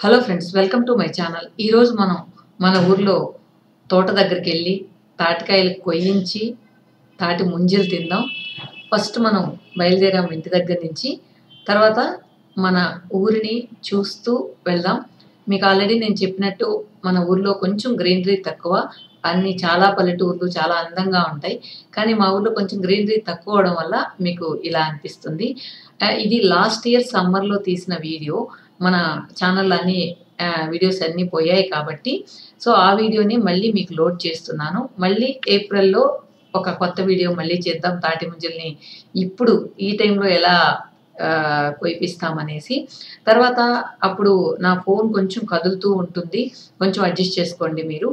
Hello friends, welcome to my channel. ఈరోజు మనం మన ఊర్లో తోట దగ్గరికి వెళ్ళి తాటికాయలు కొయ్యించి తాటి ముంజలు తిందాం. ఫస్ట్ మనం బయలుదేరాం ఇంటి దగ్గర నుంచి. తర్వాత మన ఊరిని చూస్తూ వెళ్దాం. మీకు ఆల్రెడీ నేను చెప్పినట్టు మన ఊర్లో కొంచెం గ్రీనరీ తక్కువ. అన్నీ చాలా పల్లెటూర్లు చాలా అందంగా ఉంటాయి. కానీ మా ఊర్లో కొంచెం గ్రీనరీ తక్కువ అవడం వల్ల మీకు ఇలా అనిపిస్తుంది. ఇది లాస్ట్ ఇయర్ సమ్మర్లో తీసిన వీడియో. మన ఛానల్ అన్ని వీడియోస్ అన్నీ పోయాయి కాబట్టి సో ఆ వీడియోని మళ్ళీ మీకు లోడ్ చేస్తున్నాను. మళ్ళీ ఏప్రిల్లో ఒక కొత్త వీడియో మళ్ళీ చేద్దాం. తాటి ముంజల్ని ఇప్పుడు ఈ టైంలో ఎలా కొయిపిస్తామనేసి. తర్వాత అప్పుడు నా ఫోన్ కొంచెం కదులుతూ ఉంటుంది, కొంచెం అడ్జస్ట్ చేసుకోండి మీరు.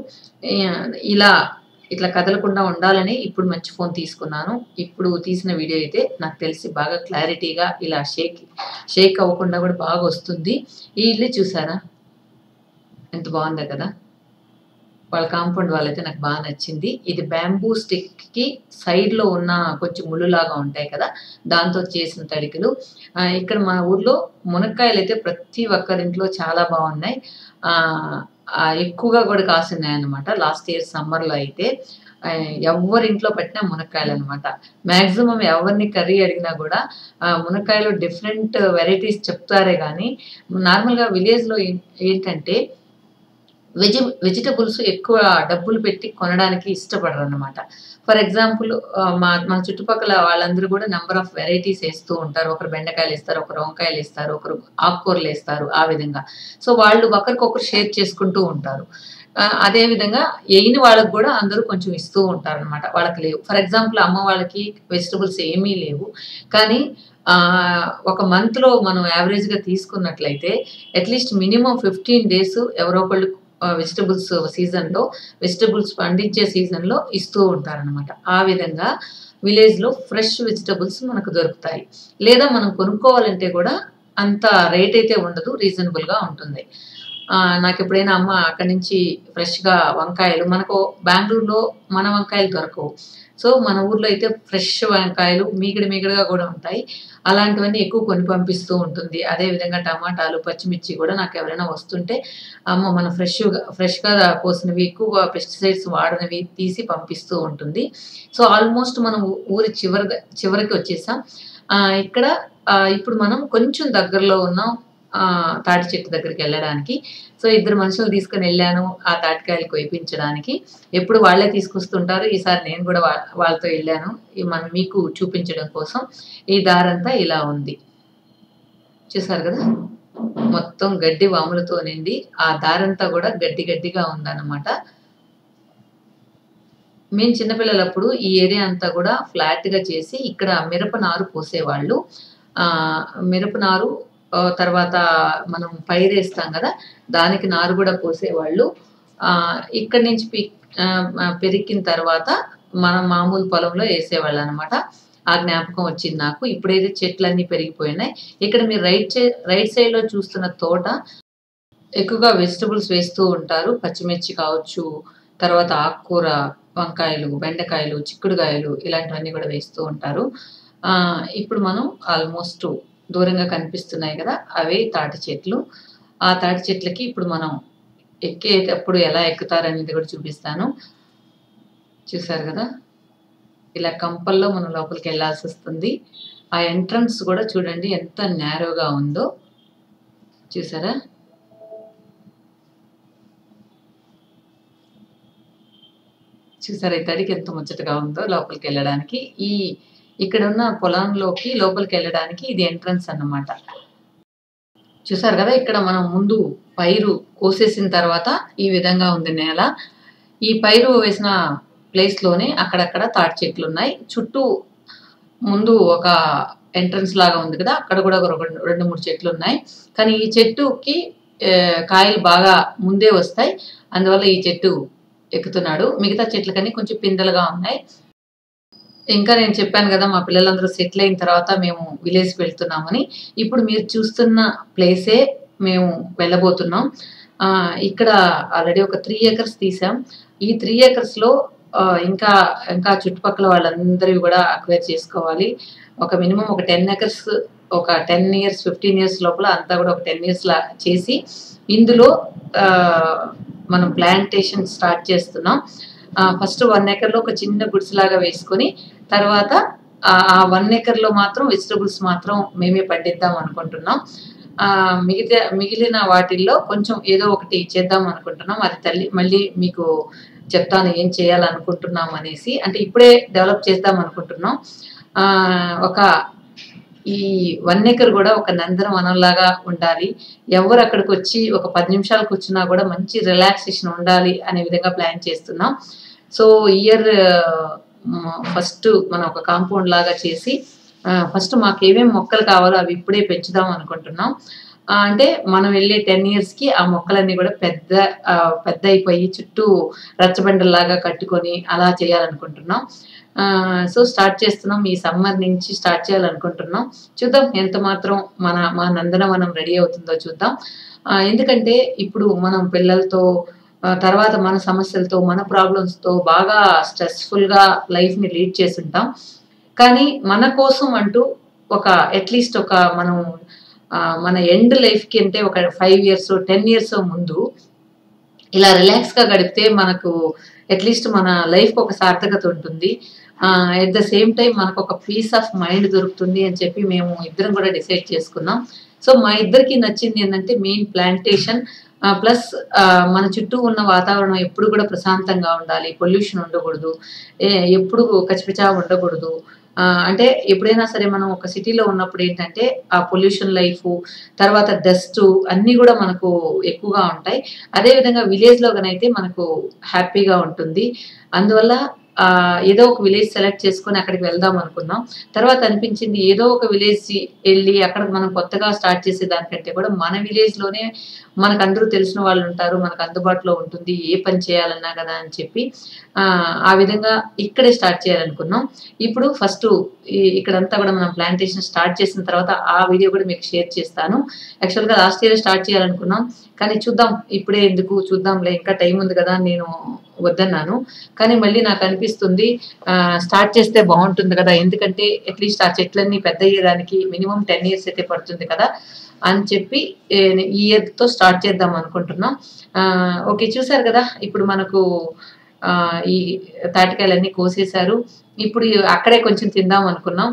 ఇట్లా కదలకుండా ఉండాలని ఇప్పుడు మంచి ఫోన్ తీసుకున్నాను. ఇప్పుడు తీసిన వీడియో అయితే నాకు తెలిసి బాగా క్లారిటీగా ఇలా షేక్ అవ్వకుండా కూడా బాగా వస్తుంది. ఈ ఇల్లు చూసారా ఎంత బాగుందో కదా. వాళ్ళ కాంపౌండ్ వాళ్ళైతే నాకు బాగా నచ్చింది. ఇది బ్యాంబూ స్టిక్కి సైడ్లో ఉన్న కొంచెం ముళ్ళులాగా ఉంటాయి కదా, దాంతో చేసిన తడికలు. ఇక్కడ మా ఊర్లో మునక్కాయలు అయితే ప్రతి ఒక్కరింట్లో చాలా బాగున్నాయి. ఎక్కువగా కూడా కాస్తున్నాయి అన్నమాట. లాస్ట్ ఇయర్ సమ్మర్లో అయితే ఎవరింట్లో పట్టినా మునక్కాయలు అనమాట. మ్యాక్సిమం ఎవరిని కర్రీ అడిగినా కూడా మునక్కాయలు డిఫరెంట్ వెరైటీస్ చెప్తారే కానీ నార్మల్గా విలేజ్లో ఏంటంటే వెజిటబుల్స్ ఎక్కువ డబ్బులు పెట్టి కొనడానికి ఇష్టపడరు అనమాట. ఫర్ ఎగ్జాంపుల్ మా చుట్టుపక్కల వాళ్ళందరూ కూడా నెంబర్ ఆఫ్ వెరైటీస్ వేస్తూ ఉంటారు. ఒకరు బెండకాయలు వేస్తారు, ఒకరు వంకాయలు వేస్తారు, ఒకరు ఆకుకూరలు వేస్తారు. ఆ విధంగా సో వాళ్ళు ఒకరికొకరు షేర్ చేసుకుంటూ ఉంటారు. అదేవిధంగా వేయని వాళ్ళకి కూడా అందరూ కొంచెం ఇస్తూ ఉంటారు అనమాట. వాళ్ళకి లేవు. ఫర్ ఎగ్జాంపుల్ అమ్మ వాళ్ళకి వెజిటబుల్స్ ఏమీ లేవు, కానీ ఒక మంత్లో మనం యావరేజ్గా తీసుకున్నట్లయితే అట్లీస్ట్ మినిమం 15 days ఎవరో ఒకళ్ళు వెజిటబుల్స్ సీజన్లో వెజిటబుల్స్ పండించే సీజన్లో ఇస్తూ ఉంటారనమాట. ఆ విధంగా విలేజ్లో ఫ్రెష్ వెజిటబుల్స్ మనకు దొరుకుతాయి. లేదా మనం కొనుక్కోవాలంటే కూడా అంత రేట్ అయితే ఉండదు, రీజనబుల్గా ఉంటుంది. నాకు ఎప్పుడైనా అమ్మ అక్కడి నుంచి ఫ్రెష్గా వంకాయలు, మనకు బెంగళూరులో మన వంకాయలు దొరకవు. సో మన ఊర్లో అయితే ఫ్రెష్ వంకాయలు మీగడగా కూడా ఉంటాయి. అలాంటివన్నీ ఎక్కువ కొని పంపిస్తూ ఉంటుంది. అదేవిధంగా టమాటాలు, పచ్చిమిర్చి కూడా నాకు ఎవరైనా వస్తుంటే అమ్మ మన ఫ్రెష్గా కోసినవి, ఎక్కువ పెస్టిసైడ్స్ వాడనివి తీసి పంపిస్తూ ఉంటుంది. సో ఆల్మోస్ట్ మనం ఊరి చివరికి వచ్చేసాం. ఇక్కడ ఇప్పుడు మనం కొంచెం దగ్గరలో ఉన్నాం తాటి చెట్టు దగ్గరికి వెళ్ళడానికి. సో 2 మనుషులు తీసుకుని వెళ్ళాను ఆ తాటికాయలు కొయిపించడానికి. ఎప్పుడు వాళ్ళే తీసుకొస్తుంటారు, ఈసారి నేను కూడా వాళ్ళతో వెళ్ళాను మనం మీకు చూపించడం కోసం. ఈ దారంతా ఇలా ఉంది, చూసారు కదా. మొత్తం గడ్డి వాములతో నిండి ఆ దారంతా కూడా గడ్డిగా ఉందన్నమాట. మేము చిన్నపిల్లలప్పుడు ఈ ఏరియా అంతా కూడా ఫ్లాట్గా చేసి ఇక్కడ మిరపనారు పోసేవాళ్ళు. మిరపనారు తర్వాత మనం పైరేస్తాం కదా, దానికి నారు కూడా పోసేవాళ్ళు. ఇక్కడి నుంచి పెరిగిన తర్వాత మనం మామూలు పొలంలో వేసేవాళ్ళు అనమాట. ఆ జ్ఞాపకం వచ్చింది నాకు. ఇప్పుడైతే చెట్లన్నీ పెరిగిపోయినాయి. ఇక్కడ మీరు రైట్ సైడ్లో చూస్తున్న తోట ఎక్కువగా వెజిటబుల్స్ వేస్తూ ఉంటారు. పచ్చిమిర్చి కావచ్చు, తర్వాత ఆకుకూర, వంకాయలు, బెండకాయలు, చిక్కుడుకాయలు ఇలాంటివన్నీ కూడా వేస్తూ ఉంటారు. ఇప్పుడు మనం ఆల్మోస్ట్ దూరంగా కనిపిస్తున్నాయి కదా, అవే తాటి చెట్లు. ఆ తాటి చెట్లకి ఇప్పుడు మనం ఎక్కేటప్పుడు ఎలా ఎక్కుతారనేది కూడా చూపిస్తాను. చూసారు కదా, ఇలా కంపల్లో మనం లోపలికి వెళ్ళాల్సి వస్తుంది. ఆ ఎంట్రన్స్ కూడా చూడండి ఎంత నేరోగా ఉందో, చూసారా. చూసారా ఈ తడికి ఎంత ముచ్చటగా ఉందో లోపలికి వెళ్ళడానికి. ఇక్కడ ఉన్న పొలంలోకి లోపలికి వెళ్ళడానికి ఇది ఎంట్రన్స్ అన్నమాట. చూసారు కదా, ఇక్కడ మనం ముందు పైరు కోసేసిన తర్వాత ఈ విధంగా ఉంది నేల. ఈ పైరు వేసిన ప్లేస్లోనే అక్కడక్కడ తాటి చెట్లు ఉన్నాయి. చుట్టూ ముందు ఒక ఎంట్రన్స్ లాగా ఉంది కదా, అక్కడ కూడా ఒక 2-3 చెట్లు ఉన్నాయి. కానీ ఈ చెట్టుకి కాయలు బాగా ముందే వస్తాయి, అందువల్ల ఈ చెట్టు ఎక్కుతున్నాడు. మిగతా చెట్లకన్నీ కొంచెం పిందెలుగా ఉన్నాయి. ఇంకా నేను చెప్పాను కదా, మా పిల్లలందరూ సెటిల్ అయిన తర్వాత మేము విలేజ్కి వెళ్తున్నామని. ఇప్పుడు మీరు చూస్తున్న ప్లేసే మేము వెళ్ళబోతున్నాం. ఇక్కడ ఆల్రెడీ ఒక 3 acres తీసాం. ఈ 3 acresలో ఇంకా చుట్టుపక్కల వాళ్ళందరూ కూడా అక్వైర్ చేసుకోవాలి. ఒక మినిమం ఒక 10 acres ఒక 10 ఇయర్స్ 15 ఇయర్స్ లోపల అంతా కూడా ఒక 10 ఇయర్స్ లా చేసి ఇందులో మనం ప్లాంటేషన్ స్టార్ట్ చేస్తున్నాం. ఫస్ట్ 1 ఎకర్లో ఒక చిన్న గుడిసెలాగా వేసుకొని తర్వాత ఆ 1 ఎకర్లో మాత్రం వెజిటబుల్స్ మాత్రం మేమే పండిద్దాం అనుకుంటున్నాం. మిగిలిన వాటిల్లో కొంచెం ఏదో ఒకటి చేద్దాం అనుకుంటున్నాం. అది మళ్ళీ మీకు చెప్తాను ఏం చేయాలనుకుంటున్నాం అనేసి. అంటే ఇప్పుడే డెవలప్ చేద్దాం అనుకుంటున్నాం. ఒక ఈ 1 ఎకర్ కూడా ఒక నందనవనంలాగా ఉండాలి. ఎవరు అక్కడికి వచ్చి ఒక 10 నిమిషాలు కూర్చున్నా కూడా మంచి రిలాక్సేషన్ ఉండాలి అనే విధంగా ప్లాన్ చేస్తున్నాం. సో ఇయర్ ఫస్ట్ మనం ఒక కాంపౌండ్ లాగా చేసి ఫస్ట్ మాకు ఏమేమి మొక్కలు కావాలో అవి ఇప్పుడే పెంచుదాం అనుకుంటున్నాం. అంటే మనం వెళ్ళే 10 ఇయర్స్కి ఆ మొక్కలన్నీ కూడా పెద్ద అయిపోయి చుట్టూ రచ్చబండల్లాగా కట్టుకొని అలా చేయాలనుకుంటున్నాం. సో స్టార్ట్ చేస్తున్నాం. ఈ సమ్మర్ నుంచి స్టార్ట్ చేయాలనుకుంటున్నాం. చూద్దాం ఎంత మాత్రం మా నందనవనం రెడీ అవుతుందో చూద్దాం. ఎందుకంటే ఇప్పుడు మనం పిల్లలతో తర్వాత మన సమస్యలతో మన ప్రాబ్లమ్స్తో బాగా స్ట్రెస్ఫుల్గా లైఫ్ని లీడ్ చేసి ఉంటాం. కానీ మన కోసం అంటూ ఒక అట్లీస్ట్ ఒక మన ఎండ్ లైఫ్కి అంటే ఒక 5 ఇయర్స్ 10 ఇయర్స్ ముందు ఇలా రిలాక్స్గా గడిపితే మనకు అట్లీస్ట్ మన లైఫ్కి ఒక సార్థకత ఉంటుంది. ఎట్ ద సేమ్ టైం మనకు ఒక పీస్ ఆఫ్ మైండ్ దొరుకుతుంది అని చెప్పి మేము ఇద్దరం కూడా డిసైడ్ చేసుకున్నాం. సో మా ఇద్దరికి నచ్చింది ఏంటంటే మెయిన్ ప్లాంటేషన్ ప్లస్ మన చుట్టూ ఉన్న వాతావరణం ఎప్పుడు కూడా ప్రశాంతంగా ఉండాలి, పొల్యూషన్ ఉండకూడదు, ఎప్పుడు కచ్చిపిచ్చా ఉండకూడదు. అంటే ఎప్పుడైనా సరే మనం ఒక సిటీలో ఉన్నప్పుడు ఏంటంటే ఆ పొల్యూషన్ లైఫ్ తర్వాత డస్ట్ అన్నీ కూడా మనకు ఎక్కువగా ఉంటాయి. అదేవిధంగా విలేజ్లో కనైతే మనకు హ్యాపీగా ఉంటుంది. అందువల్ల ఏదో ఒక విలేజ్ సెలెక్ట్ చేసుకొని అక్కడికి వెళ్దాం అనుకున్నాం. తర్వాత అనిపించింది ఏదో ఒక విలేజ్ వెళ్ళి అక్కడ మనం కొత్తగా స్టార్ట్ చేసే దానికంటే కూడా మన విలేజ్లోనే మనకు అందరూ తెలిసిన వాళ్ళు ఉంటారు, మనకు అందుబాటులో ఉంటుంది, ఏ పని చేయాలన్నా కదా అని చెప్పి ఆ విధంగా ఇక్కడే స్టార్ట్ చేయాలనుకున్నాం. ఇప్పుడు ఫస్ట్ ఇక్కడంతా కూడా మనం ప్లాంటేషన్ స్టార్ట్ చేసిన తర్వాత ఆ వీడియో కూడా మీకు షేర్ చేస్తాను. యాక్చువల్గా లాస్ట్ ఇయర్ స్టార్ట్ చేయాలనుకున్నాం, కానీ చూద్దాం ఇప్పుడే ఎందుకు చూద్దాంలే ఇంకా టైం ఉంది కదా నేను వద్దన్నాను. కానీ మళ్ళీ నాకు అనిపిస్తుంది స్టార్ట్ చేస్తే బాగుంటుంది కదా, ఎందుకంటే అట్లీస్ట్ ఆ చెట్లన్నీ పెద్ద అయ్యేదానికి మినిమం 10 ఇయర్స్ అయితే పడుతుంది కదా అని చెప్పి ఈ ఇయర్తో స్టార్ట్ చేద్దాం అనుకుంటున్నాం. ఓకే, చూసారు కదా ఇప్పుడు మనకు ఈ తాటికాయలన్నీ కోసేశారు. ఇప్పుడు అక్కడే కొంచెం తిందాం అనుకున్నాం.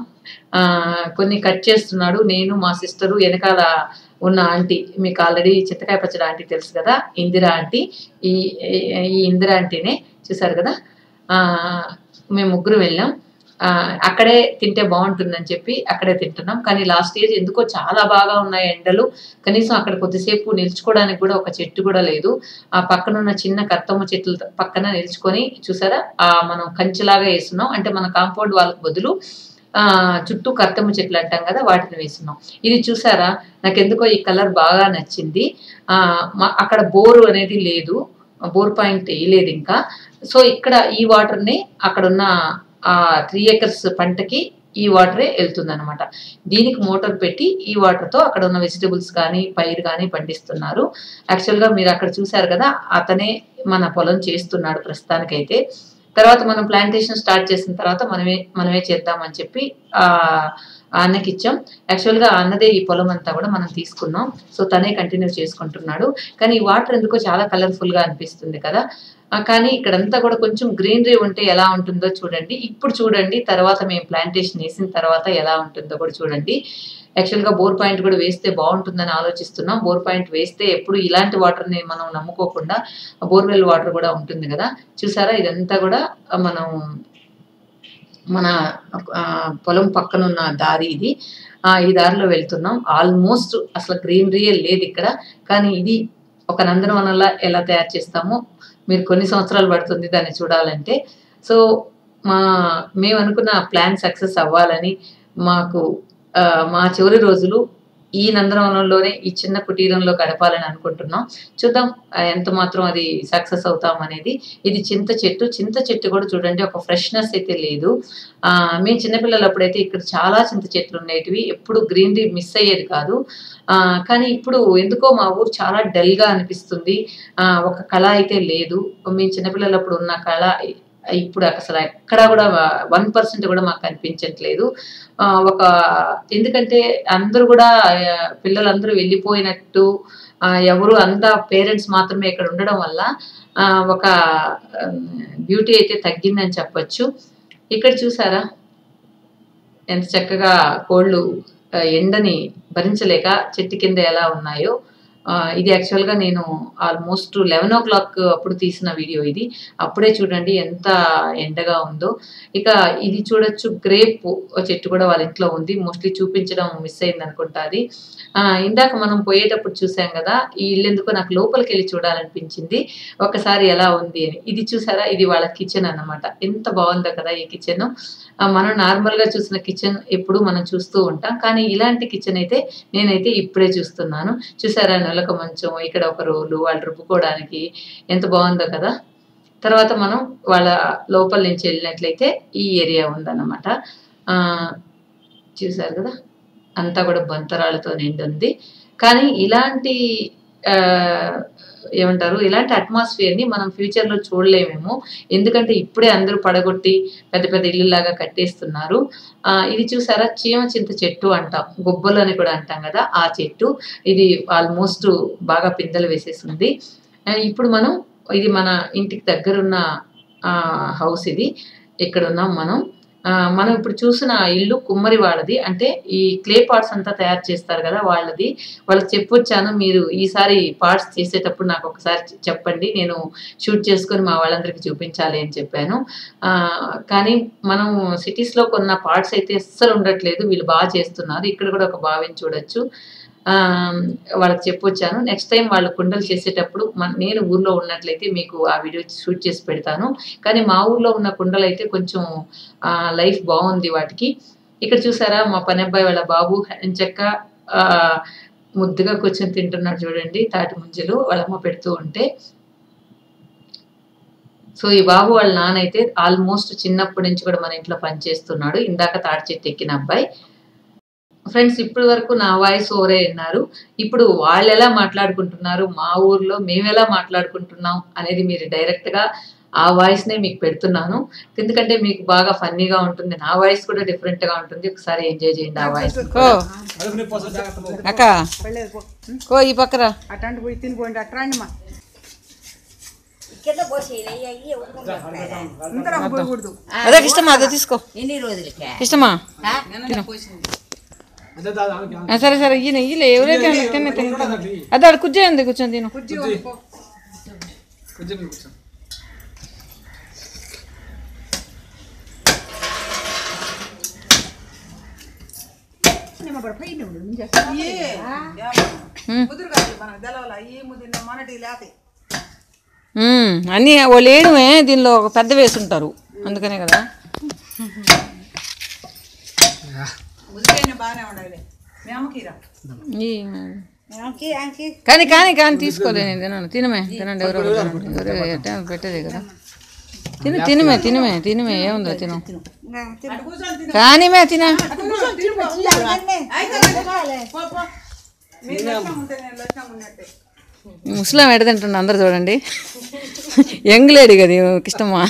కొన్ని కట్ చేస్తున్నాడు నేను మా సిస్టరు, వెనకాల ఉన్న ఆంటీ మీకు ఆల్రెడీ చింతకాయ పచ్చడి ఆంటీ తెలుసు కదా, ఇందిరా ఆంటీ. ఈ ఇందిరా ఆంటీనే చూసారు కదా. మేము ముగ్గురు వెళ్ళాం. అక్కడే తింటే బాగుంటుందని చెప్పి అక్కడే తింటున్నాం. కానీ లాస్ట్ ఇయర్ ఎందుకో చాలా బాగా ఉన్నాయి ఎండలు, కనీసం అక్కడ కొద్దిసేపు నిల్చుకోవడానికి కూడా ఒక చెట్టు కూడా లేదు. ఆ పక్కన ఉన్న చిన్న కత్తమ్మ చెట్ల పక్కన నిల్చుకొని చూసారా మనం కంచెలాగా వేస్తున్నాం. అంటే మన కాంపౌండ్ వాళ్ళకి బదులు చుట్టూ కత్తమ్మ చెట్లు అంటాం కదా వాటిని వేస్తున్నాం. ఇది చూసారా, నాకు ఎందుకో ఈ కలర్ బాగా నచ్చింది. అక్కడ బోరు అనేది లేదు, బోర్ పాయింట్ వేయలేదు ఇంకా. సో ఇక్కడ ఈ వాటర్ని అక్కడున్న 3 ఏకర్స్ పంటకి ఈ వాటరే వెళ్తుంది అనమాట. దీనికి మోటార్ పెట్టి ఈ వాటర్తో అక్కడ ఉన్న వెజిటబుల్స్ కానీ పైరు కానీ పండిస్తున్నారు. యాక్చువల్గా మీరు అక్కడ చూసారు కదా, అతనే మన పొలం చేస్తున్నాడు ప్రస్తుతానికైతే. తర్వాత మనం ప్లాంటేషన్ స్టార్ట్ చేసిన తర్వాత మనమే చేద్దామని చెప్పి అన్నకి ఇచ్చాం. యాక్చువల్గా అన్నదే ఈ పొలం అంతా కూడా మనం తీసుకున్నాం. సో తనే కంటిన్యూ చేసుకుంటున్నాడు. కానీ ఈ వాటర్ ఎందుకో చాలా కలర్ఫుల్గా అనిపిస్తుంది కదా. కానీ ఇక్కడంతా కూడా కొంచెం గ్రీనరీ ఉంటే ఎలా ఉంటుందో చూడండి. ఇప్పుడు చూడండి, తర్వాత మేము ప్లాంటేషన్ వేసిన తర్వాత ఎలా ఉంటుందో కూడా చూడండి. యాక్చువల్గా బోర్ పాయింట్ కూడా వేస్తే బాగుంటుందని ఆలోచిస్తున్నాం. బోర్ పాయింట్ వేస్తే ఎప్పుడు ఇలాంటి వాటర్ని మనం నమ్ముకోకుండా బోర్వెల్ వాటర్ కూడా ఉంటుంది కదా. చూసారా, ఇదంతా కూడా మన పొలం పక్కనున్న దారి ఇది. ఈ దారిలో వెళ్తున్నాం. ఆల్మోస్ట్ అసలు గ్రీనరీయే లేదు ఇక్కడ. కానీ ఇది ఒక నందనవనంలా ఎలా తయారు చేస్తామో మీరు కొన్ని సంవత్సరాలు పడుతుంది దాన్ని చూడాలంటే. సో మేము అనుకున్న ప్లాన్ సక్సెస్ అవ్వాలని మా చివరి రోజులు ఈ నందనవనంలోనే ఈ చిన్న కుటీరంలో గడపాలని అనుకుంటున్నాం. చూద్దాం ఎంత మాత్రం అది సక్సెస్ అవుతాం అనేది. ఇది చింత చెట్టు కూడా చూడండి, ఒక ఫ్రెష్నెస్ అయితే లేదు. మేము చిన్నపిల్లలు అప్పుడైతే ఇక్కడ చాలా చింత చెట్లు ఉండేటివి, ఎప్పుడు గ్రీనరీ మిస్ అయ్యేది కాదు. కానీ ఇప్పుడు ఎందుకో మా ఊరు చాలా డల్గా అనిపిస్తుంది. ఒక కళ అయితే లేదు. మేము చిన్నపిల్లలు అప్పుడు ఉన్న కళ ఇప్పుడు అసలు ఎక్కడా కూడా 1% కూడా మాకు కనిపించట్లేదు. ఎందుకంటే అందరూ కూడా పిల్లలందరూ వెళ్ళిపోయినట్టు, ఎవరు అంతా పేరెంట్స్ మాత్రమే ఇక్కడ ఉండడం వల్ల ఒక బ్యూటీ అయితే తగ్గిందని చెప్పొచ్చు. ఇక్కడ చూసారా ఎంత చక్కగా కోళ్ళు ఎండని భరించలేక చెట్టు కింద ఎలా ఉన్నాయో. ఇది యాక్చువల్గా నేను ఆల్మోస్ట్ 11 o'clock అప్పుడు తీసిన వీడియో ఇది. అప్పుడే చూడండి ఎంత ఎండగా ఉందో. ఇక ఇది చూడొచ్చు, గ్రేప్ చెట్టు కూడా వాళ్ళ ఇంట్లో ఉంది. మోస్ట్లీ చూపించడం మిస్ అయింది అనుకుంటా అది. ఇందాక మనం పోయేటప్పుడు చూసాం కదా, ఈ ఇల్లు ఎందుకో నాకు లోపలికి వెళ్ళి చూడాలనిపించింది ఒకసారి ఎలా ఉంది అని. ఇది చూసారా, ఇది వాళ్ళ కిచెన్ అన్నమాట. ఎంత బాగుందో కదా ఈ కిచెన్. మనం నార్మల్గా చూసిన కిచెన్ ఎప్పుడు మనం చూస్తూ ఉంటాం, కానీ ఇలాంటి కిచెన్ అయితే నేనైతే ఇప్పుడే చూస్తున్నాను. చూసారా, నొలక మంచం, ఇక్కడ ఒక రోలు వాళ్ళు రుబ్బుకోవడానికి, ఎంత బాగుందో కదా. తర్వాత మనం వాళ్ళ లోపల నుంచి వెళ్ళినట్లయితే ఈ ఏరియా ఉందన్నమాట. చూసారు కదా, అంతా కూడా బంతరాలతో నిండి ఉంది. కానీ ఇలాంటి ఇలాంటి అట్మాస్ఫియర్ని మనం ఫ్యూచర్లో చూడలేమేమో, ఎందుకంటే ఇప్పుడే అందరూ పడగొట్టి పెద్ద పెద్ద ఇల్లులాగా కట్టేస్తున్నారు. ఇది చూసారా, చీమ చింత చెట్టు అంటాం, గొబ్బలు అని కూడా అంటాం కదా, ఆ చెట్టు. ఇది ఆల్మోస్ట్ బాగా పిందెలు వేసేసింది. ఇప్పుడు ఇది మన ఇంటికి దగ్గరున్న హౌస్. ఇది ఇక్కడ ఉన్నాం మనం ఇప్పుడు చూసిన ఇల్లు కుమ్మరి వాళ్ళది. అంటే ఈ క్లే పార్ట్స్ అంతా తయారు చేస్తారు కదా వాళ్ళది. వాళ్ళకి చెప్పొచ్చాను, మీరు ఈసారి పార్ట్స్ చేసేటప్పుడు నాకు ఒకసారి చెప్పండి, నేను షూట్ చేసుకొని మా వాళ్ళందరికీ చూపించాలి అని చెప్పాను. కానీ మనం సిటీస్లో కొన్న పార్ట్స్ అయితే అస్సలు ఉండట్లేదు, వీళ్ళు బాగా చేస్తున్నారు. ఇక్కడ కూడా ఒక బావిని చూడొచ్చు. వాళ్ళకి చెప్పొచ్చాను, నెక్స్ట్ టైం వాళ్ళు కుండలు చేసేటప్పుడు నేను ఊర్లో ఉన్నట్లయితే మీకు ఆ వీడియో షూట్ చేసి పెడతాను. కానీ మా ఊర్లో ఉన్న కుండలు అయితే కొంచెం లైఫ్ బాగుంది వాటికి. ఇక్కడ చూసారా, మా పని అబ్బాయి వాళ్ళ బాబు ఎంచక్క ముద్దుగా కూర్చొని తింటున్నాడు చూడండి, తాటి ముంజలు వాళ్ళమ్మ పెడుతూ ఉంటే. సో ఈ బాబు వాళ్ళ నాన్న అయితే ఆల్మోస్ట్ చిన్నప్పటి నుంచి కూడా మన ఇంట్లో పనిచేస్తున్నాడు. ఇందాక తాటి చెట్టు ఎక్కిన అబ్బాయి. ఫ్రెండ్స్, ఇప్పటి వరకు నా వాయిస్ ఓవరే విన్నారు. ఇప్పుడు వాళ్ళు ఎలా మాట్లాడుకుంటున్నారు, మా ఊర్లో మేము ఎలా మాట్లాడుకుంటున్నాం అనేది మీరు డైరెక్ట్గా ఆ వాయిస్నే మీకు పెడుతున్నాను. ఎందుకంటే మీకు బాగా ఫన్నీగా ఉంటుంది, నా వాయిస్ కూడా డిఫరెంట్గా ఉంటుంది. ఒకసారి ఎంజాయ్ చేయండి ఆ వాయిస్. అక్క ఈ పక్కరా అట్లాంటి పోయి తినిపోండి, అట్రాండి మా అదే ఇష్టమా, అదే తీసుకో. ఎన్ని రోజులకి ఇష్టమా? సరే సరే, ఈయన ఈలే ఎవరైతే అదే అక్కడ కుర్చీ ఉంది, కూర్చొని తిను. అన్నీ వాళ్ళు వేయడమే, దీనిలో ఒక పెద్ద వేసి ఉంటారు, అందుకనే కదా. కానీ కానీ కానీ తీసుకోలే, నేను తినను. తినమే తినండి, ఎవరో పెట్టేదే కదా. తినమే ఏముందో తిను. కానీమే తిన ముస్లాం ఎడ తింటున్నా అందరు చూడండి. యంగ్ లేడీ కదా ఇష్టమా?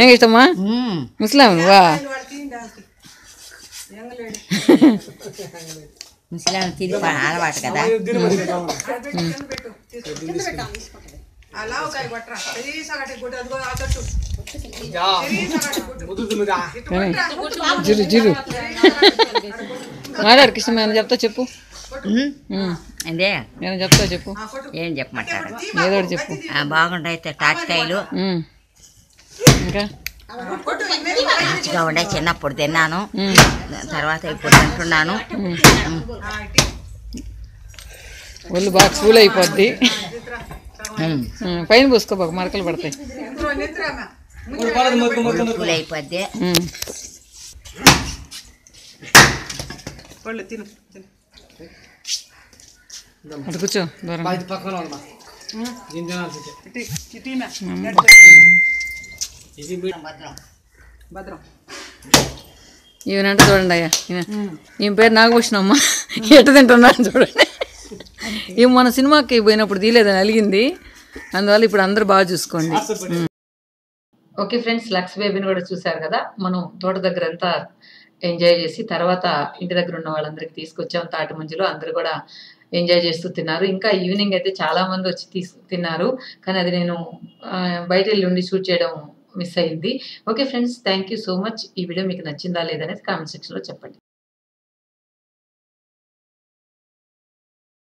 ఏం ఇష్టమా? ముస్లాం వా ముస్లాం తిని అలవాటు కదా. జిరు మాట్లాడు కృష్ణ, ఏమైనా చెప్తా చెప్పు. అదే నేను చెప్తా చెప్పు. ఏం చెప్పమంటారు? ఏదో చెప్పు. బాగుంటాయి తాటికాయలు, ఇంకా మంచిగా ఉండే. చిన్నప్పుడు తిన్నాను, తర్వాత ఇప్పుడు తింటున్నాను. ఒళ్ళు బాగా కూల్ అయిపోద్ది. పైన పూసుకోబాకు, మరకలు పడతాయి. కూల్ అయిపోద్ది. అటు కూర్చో దూరం. ఈయనంటే చూడండి అయ్యా, ఈయన పేరు నాగభూషణం అమ్మ. ఎట్ట తింటున్నాను చూడండి. ఇవి మన సినిమాకి పోయినప్పుడు తీయలేదని అలిగింది, అందువల్ల ఇప్పుడు అందరూ బాగా చూసుకోండి. ఓకే ఫ్రెండ్స్, లక్స్ బేబీని కూడా చూసారు కదా. మనం తోట దగ్గర అంతా ఎంజాయ్ చేసి తర్వాత ఇంటి దగ్గర ఉన్న వాళ్ళందరికీ తీసుకొచ్చాం. తాటి ముంజలు అందరూ కూడా ఎంజాయ్ చేస్తూ తిన్నారు. ఇంకా ఈవినింగ్ అయితే చాలా మంది వచ్చి తిన్నారు. కానీ అది నేను బయట వెళ్ళి ఉండి షూట్ చేయడం మిస్ అయింది. Okay friends, thank you so much. ఈ వీడియో మీకు నచ్చిందా లేదనేది కామెంట్ సెక్షన్లో చెప్పండి.